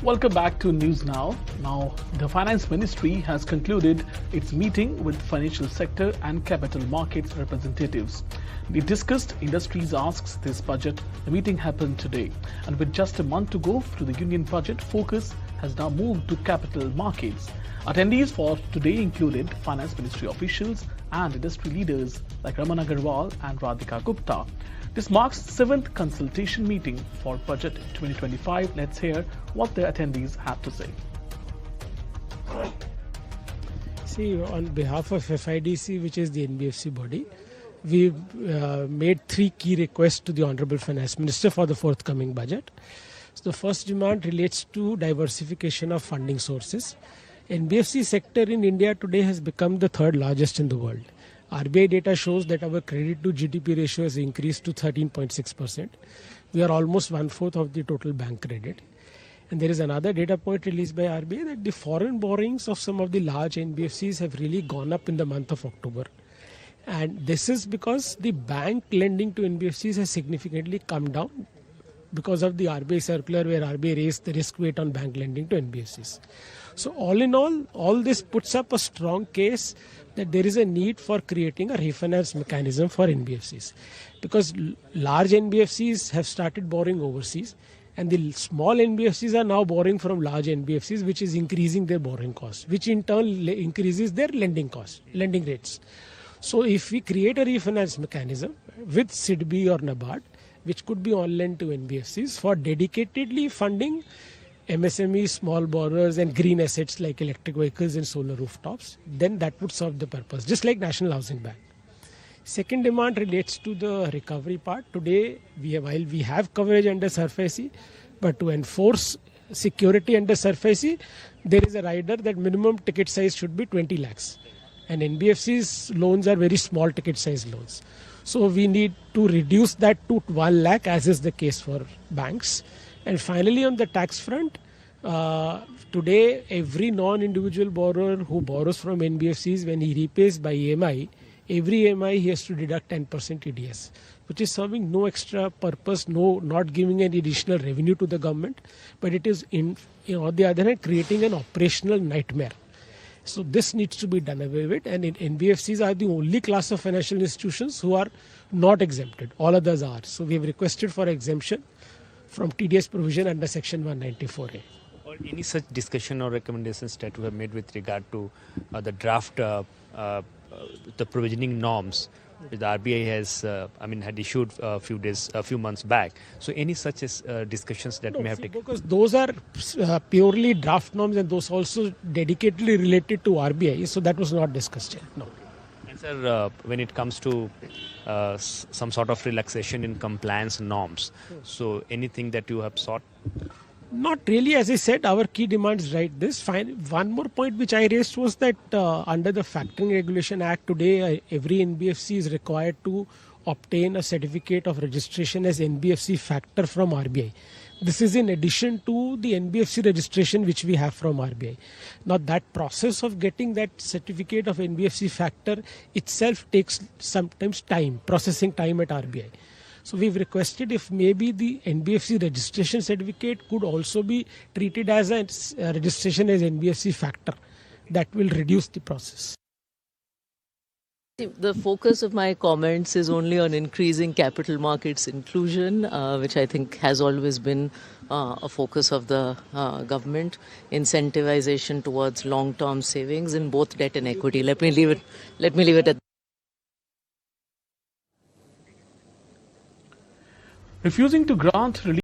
Welcome back to News Now. Now, the Finance Ministry has concluded its meeting with financial sector and capital markets representatives. They discussed industries' asks this budget. The meeting happened today. And with just a month to go to the union budget, focus has now moved to capital markets. Attendees for today included Finance Ministry officials and industry leaders like Raman Agarwal and Radhika Gupta. This marks the 7th consultation meeting for Budget 2025. Let's hear what the attendees have to say. See, on behalf of FIDC, which is the NBFC body, we've made 3 key requests to the Honorable Finance Minister for the forthcoming budget. So the first demand relates to diversification of funding sources. NBFC sector in India today has become the 3rd largest in the world. RBI data shows that our credit to GDP ratio has increased to 13.6%. We are almost 1/4 of the total bank credit. And there is another data point released by RBI that the foreign borrowings of some of the large NBFCs have really gone up in the month of October. And this is because the bank lending to NBFCs has significantly come down because of the RBI circular where RBI raised the risk weight on bank lending to NBFCs. So all in all this puts up a strong case that there is a need for creating a refinance mechanism for NBFCs, because large NBFCs have started borrowing overseas and the small NBFCs are now borrowing from large NBFCs, which is increasing their borrowing costs, which in turn increases their lending rates. So if we create a refinance mechanism with SIDBI or NABARD, which could be on lend to NBFCs for dedicatedly funding MSME, small borrowers and green assets like electric vehicles and solar rooftops, then that would serve the purpose, just like National Housing Bank. Second demand relates to the recovery part. Today, while we have coverage under SURFACE, but to enforce security under SURFACE, there is a rider that minimum ticket size should be 20 lakhs. And NBFC's loans are very small ticket size loans. So we need to reduce that to 1 lakh, as is the case for banks. And finally, on the tax front, today every non-individual borrower who borrows from NBFCs, when he repays by EMI, every EMI he has to deduct 10% TDS, which is serving no extra purpose, not giving any additional revenue to the government, but it is on the other hand creating an operational nightmare. So this needs to be done away with, and NBFCs are the only class of financial institutions who are not exempted. All others are. So we have requested for exemption from TDS provision under Section 194A. Or any such discussion or recommendations that we have made with regard to the draft, the provisioning norms which the RBI has, had issued a few months back. So any such discussions that may have taken? Because those are purely draft norms and those also dedicatedly related to RBI. So that was not discussed yet. No. And sir, when it comes to some sort of relaxation in compliance norms, so anything that you have sought? Not really. As I said, our key demands right this. One more point which I raised was that under the Factoring Regulation Act today, every NBFC is required to obtain a certificate of registration as NBFC factor from RBI. This is in addition to the NBFC registration which we have from RBI. Now that process of getting that certificate of NBFC factor itself takes sometimes time, processing time at RBI. So we've requested if maybe the NBFC registration certificate could also be treated as a registration as NBFC factor. That will reduce the process. The focus of my comments is only on increasing capital markets inclusion, which I think has always been a focus of the government, incentivization towards long-term savings in both debt and equity. Let me leave it at that. Refusing to grant relief